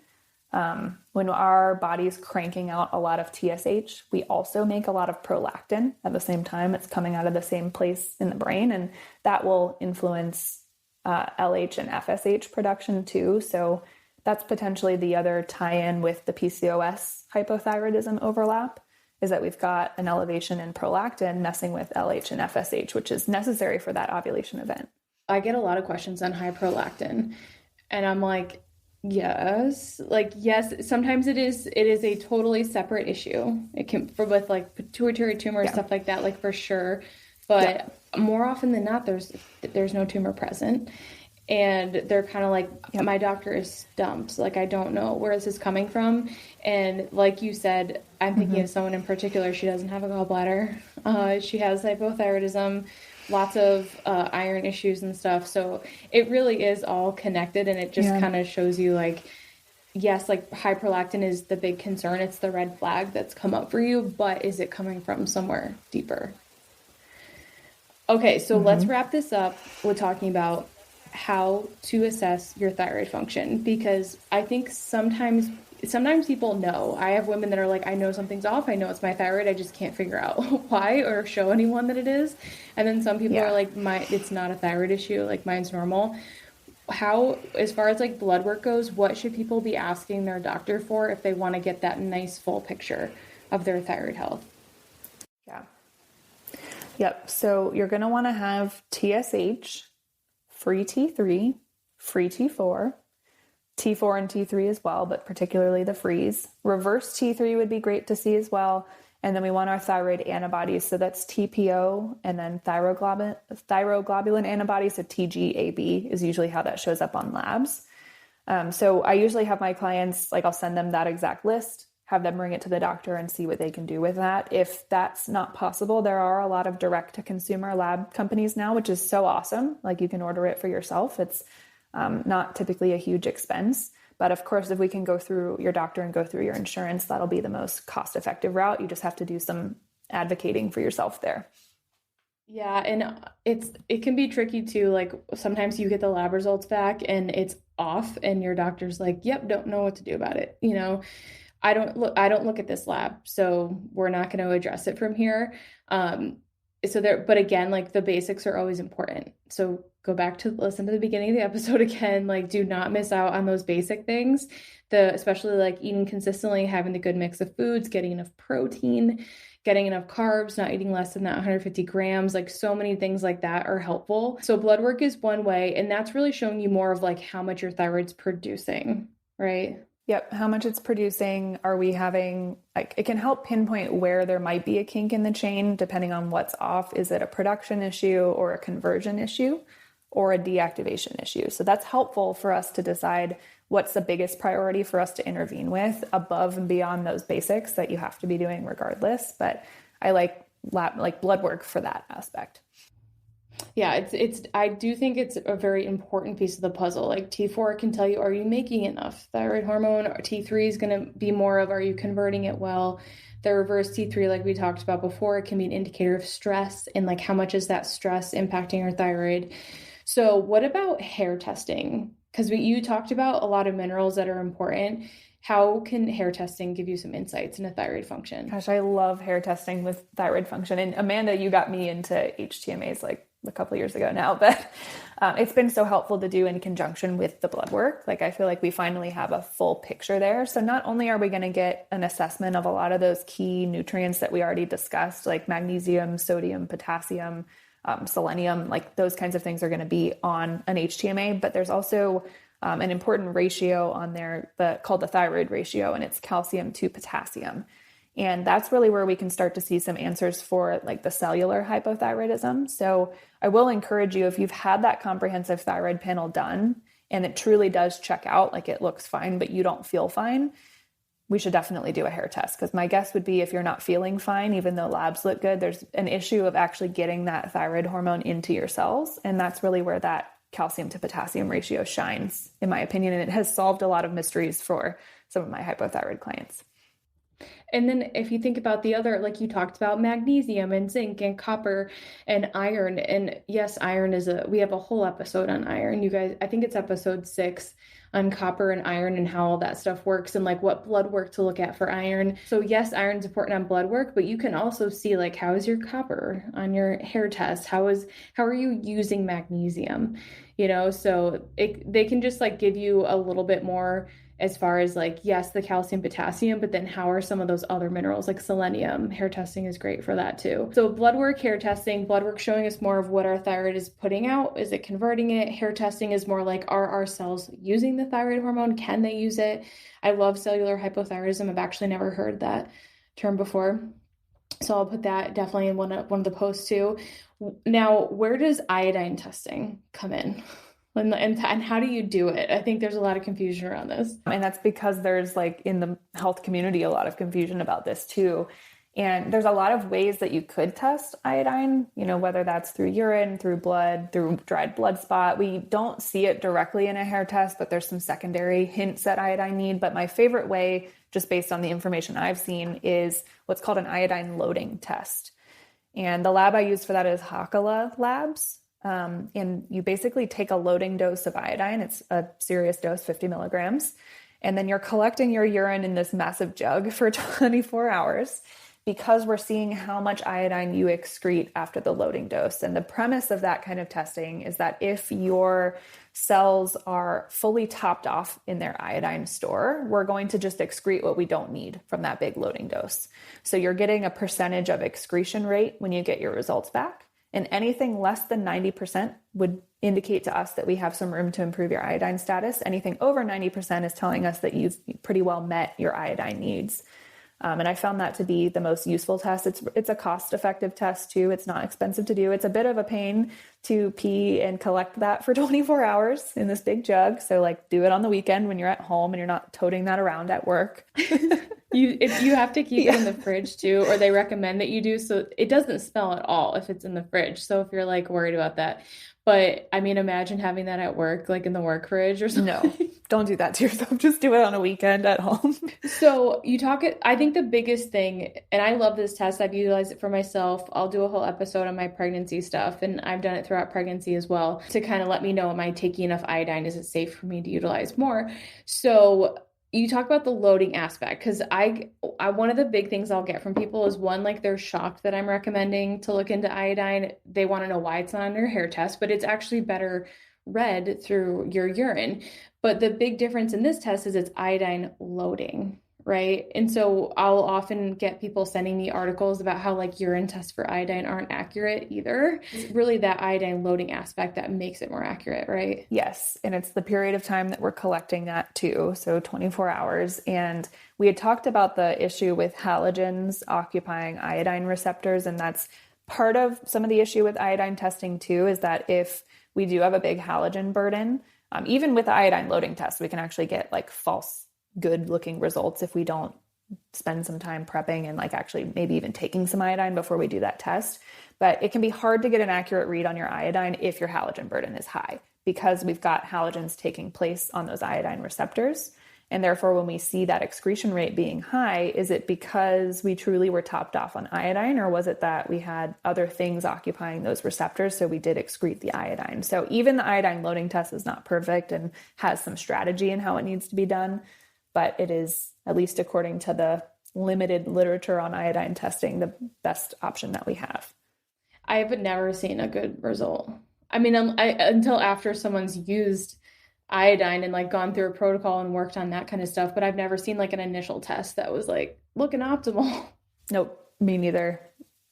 B: When our body's cranking out a lot of TSH, we also make a lot of prolactin at the same time. It's coming out of the same place in the brain, and that will influence LH and FSH production too. So that's potentially the other tie-in with the PCOS hypothyroidism overlap, is that we've got an elevation in prolactin messing with LH and FSH, which is necessary for that ovulation event.
A: I get a lot of questions on high prolactin, and I'm like, yes, sometimes it is a totally separate issue. It can with like pituitary tumor, stuff like that, like for sure. But more often than not, there's no tumor present. And they're kind of like, my doctor is stumped. Like, I don't know where this is coming from. And like you said, I'm thinking of someone in particular. She doesn't have a gallbladder. She has hypothyroidism, lots of iron issues and stuff. So it really is all connected. And it just kind of shows you like, yes, like high prolactin is the big concern. It's the red flag that's come up for you. But is it coming from somewhere deeper? Okay, so let's wrap this up with talking about how to assess your thyroid function, because I think sometimes people know. I have women that are like, I know something's off. I know it's my thyroid. I just can't figure out why or show anyone that it is. And then some people are like, it's not a thyroid issue. Like mine's normal. How, as far as like blood work goes, what should people be asking their doctor for if they want to get that nice full picture of their thyroid health?
B: Yeah. Yep. So you're going to want to have TSH, free T3, free T4, T4 and T3 as well, but particularly the frees. Reverse T3 would be great to see as well. And then we want our thyroid antibodies. So that's TPO and then thyroglobulin antibodies. So TGAB is usually how that shows up on labs. So I usually have my clients, like I'll send them that exact list, have them bring it to the doctor and see what they can do with that. If that's not possible, there are a lot of direct to consumer lab companies now, which is so awesome. Like you can order it for yourself. It's not typically a huge expense. But of course, if we can go through your doctor and go through your insurance, that'll be the most cost-effective route. You just have to do some advocating for yourself there.
A: Yeah, and it can be tricky too. Like sometimes you get the lab results back and it's off and your doctor's like, yep, don't know what to do about it. I don't look at this lab, so we're not going to address it from here. But again, like the basics are always important. So go back to listen to the beginning of the episode again. Like, do not miss out on those basic things. Especially like eating consistently, having the good mix of foods, getting enough protein, getting enough carbs, not eating less than that 150 grams. Like, so many things like that are helpful. So blood work is one way, and that's really showing you more of like how much your thyroid's producing, right?
B: Yep. How much it's producing. Are we having, like, it can help pinpoint where there might be a kink in the chain, depending on what's off. Is it a production issue or a conversion issue or a deactivation issue? So that's helpful for us to decide what's the biggest priority for us to intervene with above and beyond those basics that you have to be doing regardless. But I like blood work for that aspect.
A: Yeah, I do think it's a very important piece of the puzzle. Like T4 can tell you, are you making enough thyroid hormone? Or T3 is going to be more of, are you converting it well? The reverse T3, like we talked about before, it can be an indicator of stress and like how much is that stress impacting your thyroid. So what about hair testing? Because you talked about a lot of minerals that are important. How can hair testing give you some insights into thyroid function?
B: Gosh, I love hair testing with thyroid function. And Amanda, you got me into HTMAs like a couple of years ago now, but it's been so helpful to do in conjunction with the blood work. Like, I feel like we finally have a full picture there. So not only are we going to get an assessment of a lot of those key nutrients that we already discussed, like magnesium, sodium, potassium, selenium, like those kinds of things are going to be on an HTMA, but there's also an important ratio on there called the thyroid ratio, and it's calcium to potassium. And that's really where we can start to see some answers for like the cellular hypothyroidism. So I will encourage you, if you've had that comprehensive thyroid panel done and it truly does check out, like it looks fine, but you don't feel fine, we should definitely do a hair test. Because my guess would be, if you're not feeling fine, even though labs look good, there's an issue of actually getting that thyroid hormone into your cells. And that's really where that calcium to potassium ratio shines, in my opinion. And it has solved a lot of mysteries for some of my hypothyroid clients.
A: And then if you think about the other, like you talked about magnesium and zinc and copper and iron. And yes, iron we have a whole episode on iron. You guys, I think it's episode 6 on copper and iron and how all that stuff works and like what blood work to look at for iron. So yes, iron's important on blood work, but you can also see like, how is your copper on your hair test? How are you using magnesium? So they can just like give you a little bit more as far as like, yes, the calcium, potassium, but then how are some of those other minerals like selenium? Hair testing is great for that too. So blood work, hair testing, blood work showing us more of what our thyroid is putting out. Is it converting it? Hair testing is more like, are our cells using the thyroid hormone? Can they use it? I love cellular hypothyroidism. I've actually never heard that term before. So I'll put that definitely in one of the posts too. Now, where does iodine testing come in? And how do you do it? I think there's a lot of confusion around this.
B: And that's because there's like in the health community, a lot of confusion about this too. And there's a lot of ways that you could test iodine, whether that's through urine, through blood, through dried blood spot. We don't see it directly in a hair test, but there's some secondary hints at iodine need. But my favorite way, just based on the information I've seen, is what's called an iodine loading test. And the lab I use for that is Hakala Labs. And you basically take a loading dose of iodine. It's a serious dose, 50 milligrams. And then you're collecting your urine in this massive jug for 24 hours because we're seeing how much iodine you excrete after the loading dose. And the premise of that kind of testing is that if your cells are fully topped off in their iodine store, we're going to just excrete what we don't need from that big loading dose. So you're getting a percentage of excretion rate when you get your results back. And anything less than 90% would indicate to us that we have some room to improve your iodine status. Anything over 90% is telling us that you've pretty well met your iodine needs. And I found that to be the most useful test. It's a cost-effective test too. It's not expensive to do. It's a bit of a pain to pee and collect that for 24 hours in this big jug. So like, do it on the weekend when you're at home and you're not toting that around at work.
A: You have to keep it in the fridge too, or they recommend that you do, so it doesn't smell at all if it's in the fridge. So if you're like worried about that, but I mean, imagine having that at work, like in the work fridge or something.
B: No, don't do that to yourself. Just do it on a weekend at home.
A: So I think the biggest thing, and I love this test, I've utilized it for myself. I'll do a whole episode on my pregnancy stuff, and I've done it throughout pregnancy as well to kind of let me know, am I taking enough iodine? Is it safe for me to utilize more? So you talk about the loading aspect, because one of the big things I'll get from people is one, like they're shocked that I'm recommending to look into iodine. They want to know why it's not on their hair test, but it's actually better read through your urine. But the big difference in this test is it's iodine loading, right? And so I'll often get people sending me articles about how like urine tests for iodine aren't accurate either. It's really that iodine loading aspect that makes it more accurate, right?
B: Yes. And it's the period of time that we're collecting that too. So 24 hours. And we had talked about the issue with halogens occupying iodine receptors. And that's part of some of the issue with iodine testing too, is that if we do have a big halogen burden, even with the iodine loading test, we can actually get like false good looking results if we don't spend some time prepping and like actually maybe even taking some iodine before we do that test. But it can be hard to get an accurate read on your iodine if your halogen burden is high, because we've got halogens taking place on those iodine receptors. And therefore, when we see that excretion rate being high, is it because we truly were topped off on iodine, or was it that we had other things occupying those receptors, so we did excrete the iodine? So even the iodine loading test is not perfect and has some strategy in how it needs to be done, but it is, at least according to the limited literature on iodine testing, the best option that we have.
A: I have never seen a good result. I mean, until after someone's used iodine and like gone through a protocol and worked on that kind of stuff, but I've never seen like an initial test that was like looking optimal.
B: Nope, me neither.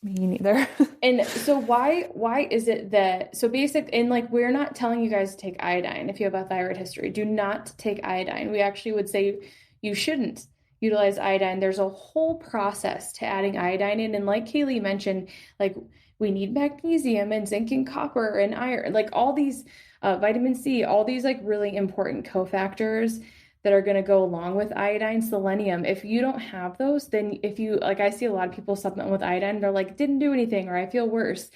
B: Me neither.
A: And so why is it that, so basic, and like we're not telling you guys to take iodine if you have a thyroid history. Do not take iodine. We actually would say you shouldn't utilize iodine. There's a whole process to adding iodine in, and like Kaylee mentioned, like we need magnesium and zinc and copper and iron, like all these vitamin C, all these like really important cofactors that are going to go along with iodine, selenium. If you don't have those, then if you, like I see a lot of people supplement with iodine, they're like, didn't do anything, or I feel worse.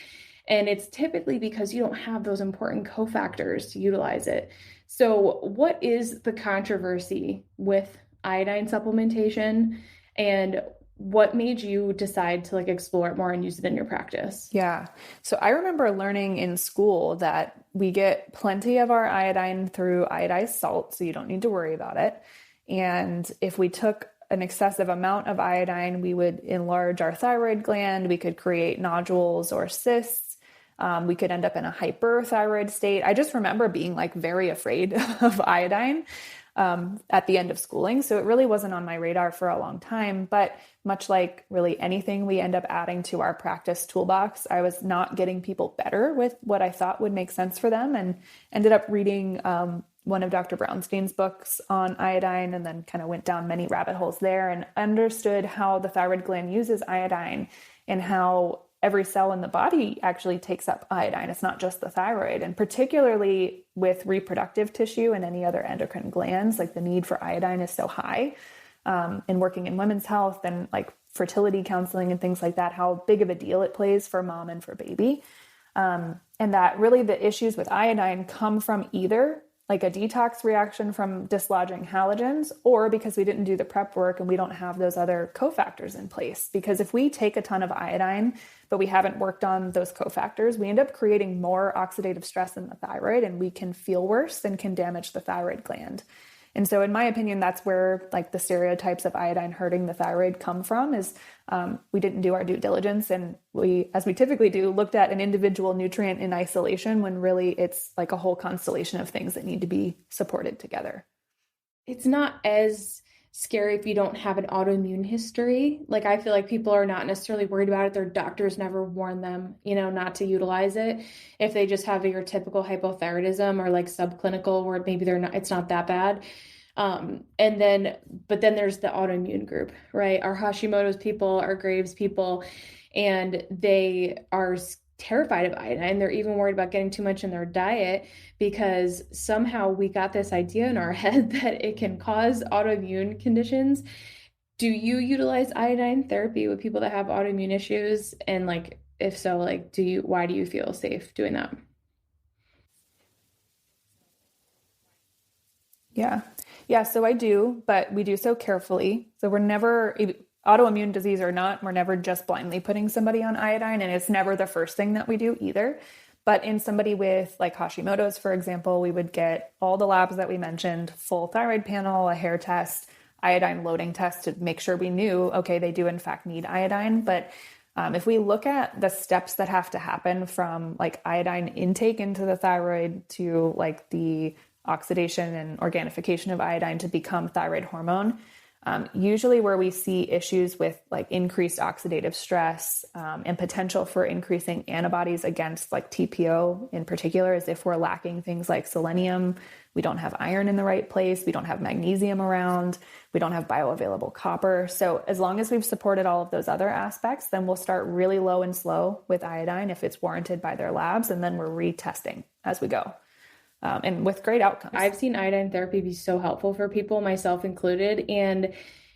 A: And it's typically because you don't have those important cofactors to utilize it. So what is the controversy with iodine supplementation, and what made you decide to like explore it more and use it in your practice?
B: Yeah. So I remember learning in school that we get plenty of our iodine through iodized salt, so you don't need to worry about it. And if we took an excessive amount of iodine, we would enlarge our thyroid gland. We could create nodules or cysts. We could end up in a hyperthyroid state. I just remember being like very afraid of iodine at the end of schooling. So it really wasn't on my radar for a long time. But much like really anything we end up adding to our practice toolbox, I was not getting people better with what I thought would make sense for them, and ended up reading one of Dr. Brownstein's books on iodine, and then kind of went down many rabbit holes there and understood how the thyroid gland uses iodine and how every cell in the body actually takes up iodine. It's not just the thyroid. And particularly with reproductive tissue and any other endocrine glands, like the need for iodine is so high. And working in women's health and like fertility counseling and things like that, how big of a deal it plays for mom and for baby. And that really the issues with iodine come from either like a detox reaction from dislodging halogens, or because we didn't do the prep work and we don't have those other cofactors in place. Because if we take a ton of iodine, but we haven't worked on those cofactors, we end up creating more oxidative stress in the thyroid, and we can feel worse and can damage the thyroid gland. And so in my opinion, that's where like the stereotypes of iodine hurting the thyroid come from, is we didn't do our due diligence, and we, as we typically do, looked at an individual nutrient in isolation when really it's like a whole constellation of things that need to be supported together.
A: It's not as scary if you don't have an autoimmune history. Like I feel like people are not necessarily worried about it. Their doctors never warn them, not to utilize it. If they just have your typical hypothyroidism or like subclinical where maybe it's not that bad. But then there's the autoimmune group, right? Our Hashimoto's people, our Graves people, and they are terrified of iodine. They're even worried about getting too much in their diet because somehow we got this idea in our head that it can cause autoimmune conditions. Do you utilize iodine therapy with people that have autoimmune issues? And like, if so, like, why do you feel safe doing that?
B: Yeah. Yeah. So I do, but we do so carefully. So we're never, autoimmune disease or not, we're never just blindly putting somebody on iodine, and it's never the first thing that we do either. But in somebody with like Hashimoto's, for example, we would get all the labs that we mentioned, full thyroid panel, a hair test, iodine loading tests to make sure we knew, okay, they do in fact need iodine. But if we look at the steps that have to happen from like iodine intake into the thyroid to like the oxidation and organification of iodine to become thyroid hormone, usually where we see issues with like increased oxidative stress and potential for increasing antibodies against like TPO in particular is if we're lacking things like selenium, we don't have iron in the right place, we don't have magnesium around, we don't have bioavailable copper. So as long as we've supported all of those other aspects, then we'll start really low and slow with iodine if it's warranted by their labs, and then we're retesting as we go. And with great outcomes.
A: I've seen iodine therapy be so helpful for people, myself included. And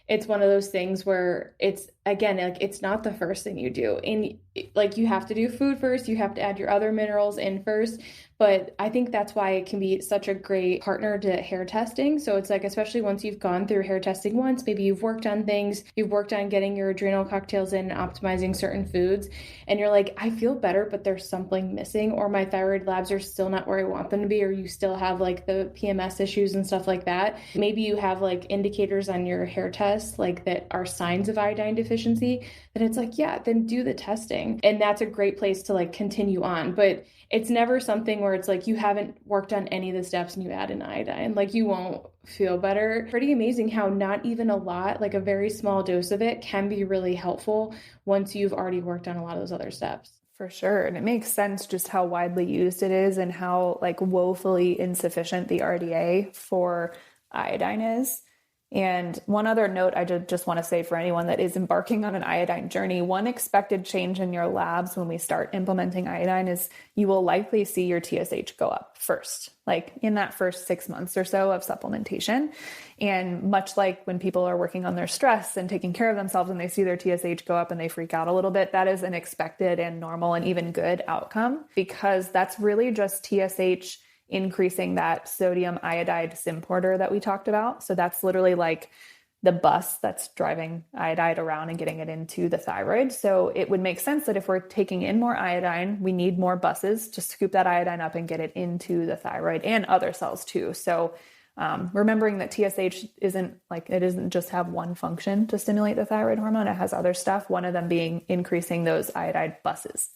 A: it's one of those things where it's, again, like it's not the first thing you do. And like you have to do food first, you have to add your other minerals in first. But I think that's why it can be such a great partner to hair testing. So it's like, especially once you've gone through hair testing once, maybe you've worked on things, you've worked on getting your adrenal cocktails in and optimizing certain foods, and you're like, I feel better, but there's something missing, or my thyroid labs are still not where I want them to be, or you still have like the PMS issues and stuff like that. Maybe you have like indicators on your hair test, like that are signs of iodine deficiency, then it's like, yeah, then do the testing. And that's a great place to like continue on. But it's never something where it's like you haven't worked on any of the steps and you add an iodine, like you won't feel better. Pretty amazing how not even a lot, like a very small dose of it can be really helpful once you've already worked on a lot of those other steps.
B: For sure. And it makes sense just how widely used it is and how like woefully insufficient the RDA for iodine is. And one other note I just want to say for anyone that is embarking on an iodine journey, one expected change in your labs when we start implementing iodine is you will likely see your TSH go up first, like in that first 6 months or so of supplementation. And much like when people are working on their stress and taking care of themselves and they see their TSH go up and they freak out a little bit, that is an expected and normal and even good outcome, because that's really just TSH increasing that sodium iodide symporter that we talked about. So that's literally like the bus that's driving iodide around and getting it into the thyroid. So it would make sense that if we're taking in more iodine, we need more buses to scoop that iodine up and get it into the thyroid and other cells too. So remembering that TSH isn't just have one function to stimulate the thyroid hormone, it has other stuff, one of them being increasing those iodide buses.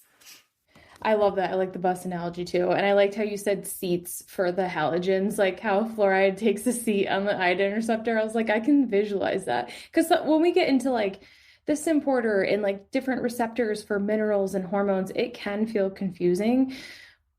A: I love that. I like the bus analogy too. And I liked how you said seats for the halogens, like how fluoride takes a seat on the iodine receptor. I was like, I can visualize that. Because when we get into like the symporter and like different receptors for minerals and hormones, it can feel confusing.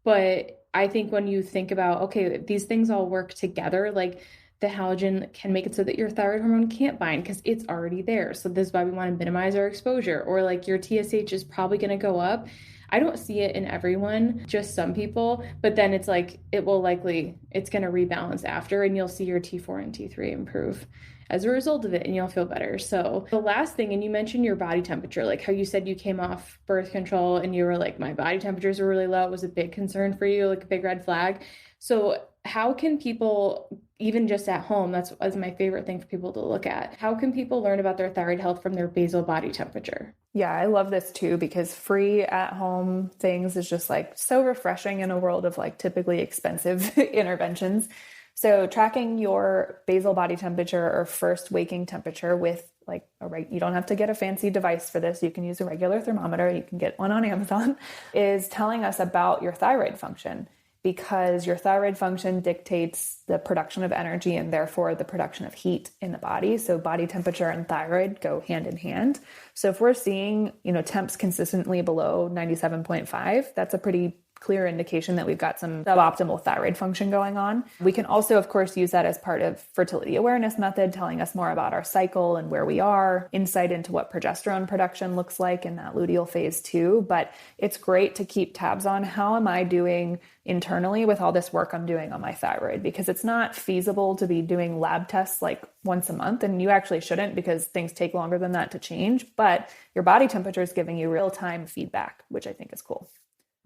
A: But I think when you think about, okay, these things all work together, like the halogen can make it so that your thyroid hormone can't bind because it's already there. So this is why we want to minimize our exposure. Or like your TSH is probably going to go up. I don't see it in everyone, just some people, but then it's like, it's going to rebalance after, and you'll see your T4 and T3 improve as a result of it, and you'll feel better. So the last thing, and you mentioned your body temperature, like how you said you came off birth control and you were like, my body temperatures are really low. It was a big concern for you, like a big red flag. So how can people, even just at home, that's my favorite thing for people to look at. How can people learn about their thyroid health from their basal body temperature?
B: Yeah, I love this too, because free at home things is just like so refreshing in a world of like typically expensive interventions. So tracking your basal body temperature or first waking temperature with like you don't have to get a fancy device for this. You can use a regular thermometer. You can get one on Amazon, is telling us about your thyroid function, because your thyroid function dictates the production of energy and therefore the production of heat in the body. So body temperature and thyroid go hand in hand. So if we're seeing, temps consistently below 97.5, that's a pretty clear indication that we've got some suboptimal thyroid function going on. We can also, of course, use that as part of fertility awareness method, telling us more about our cycle and where we are, insight into what progesterone production looks like in that luteal phase too. But it's great to keep tabs on how am I doing internally with all this work I'm doing on my thyroid, because it's not feasible to be doing lab tests like once a month, and you actually shouldn't, because things take longer than that to change. But your body temperature is giving you real-time feedback, which I think is cool.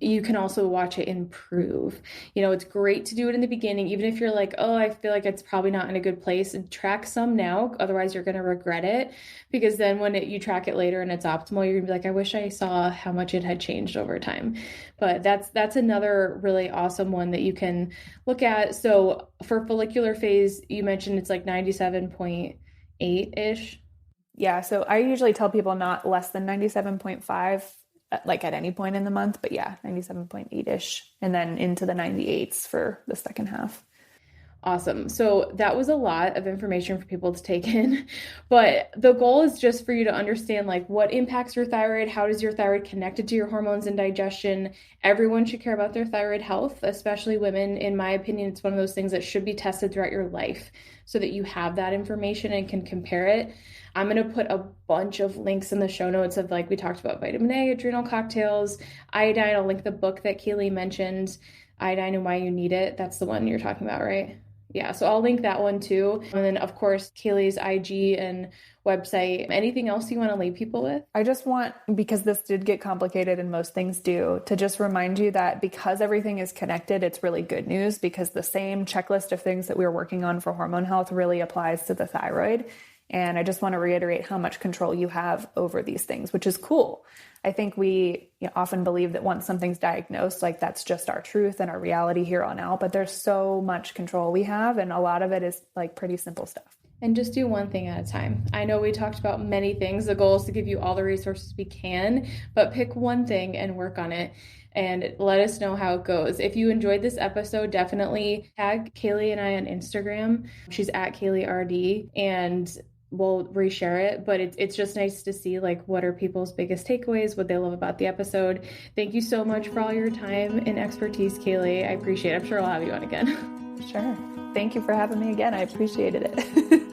A: You can also watch it improve. It's great to do it in the beginning, even if you're like, oh, I feel like it's probably not in a good place, and track some now. Otherwise you're going to regret it, because then when you track it later and it's optimal, you're gonna be like, I wish I saw how much it had changed over time. But that's another really awesome one that you can look at. So for follicular phase, you mentioned it's like 97.8 8-ish.
B: Yeah. So I usually tell people not less than 97.5, like at any point in the month, but yeah, 97.8-ish, and then into the 98s for the second half.
A: Awesome. So that was a lot of information for people to take in, but the goal is just for you to understand like what impacts your thyroid, how does your thyroid connected to your hormones and digestion. Everyone should care about their thyroid health, especially women. In my opinion, it's one of those things that should be tested throughout your life so that you have that information and can compare it. I'm going to put a bunch of links in the show notes of like we talked about vitamin A, adrenal cocktails, iodine. I'll link the book that Kaylee mentioned, Iodine and Why You Need It. That's the one you're talking about, right? Yeah, so I'll link that one too. And then, of course, Kaylee's IG and website. Anything else you want to leave people with?
B: I just want, because this did get complicated and most things do, to just remind you that because everything is connected, it's really good news, because the same checklist of things that we were working on for hormone health really applies to the thyroid. And I just want to reiterate how much control you have over these things, which is cool. I think we often believe that once something's diagnosed, like that's just our truth and our reality here on out, but there's so much control we have, and a lot of it is like pretty simple stuff.
A: And just do one thing at a time. I know we talked about many things. The goal is to give you all the resources we can, but pick one thing and work on it and let us know how it goes. If you enjoyed this episode, definitely tag Kaylee and I on Instagram. She's at KayleeRD, and we'll reshare it, but it's just nice to see like what are people's biggest takeaways, what they love about the episode. Thank you so much for all your time and expertise, Kaylee. I appreciate it. I'm sure I'll have you on again.
B: Sure. Thank you for having me again. I appreciated it.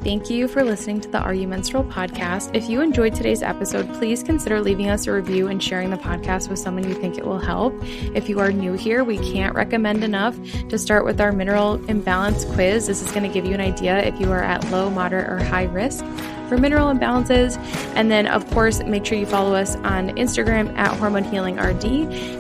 A: Thank you for listening to the Are You Menstrual podcast. If you enjoyed today's episode, please consider leaving us a review and sharing the podcast with someone you think it will help. If you are new here, we can't recommend enough to start with our mineral imbalance quiz. This is going to give you an idea if you are at low, moderate, or high risk for mineral imbalances. And then, of course, make sure you follow us on Instagram at Hormone Healing RD,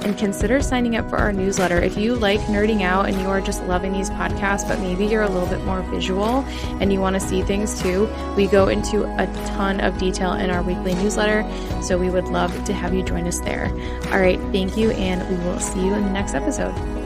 A: and consider signing up for our newsletter. If you like nerding out and you are just loving these podcasts, but maybe you're a little bit more visual and you want to see things too, we go into a ton of detail in our weekly newsletter. So we would love to have you join us there. All right. Thank you. And we will see you in the next episode.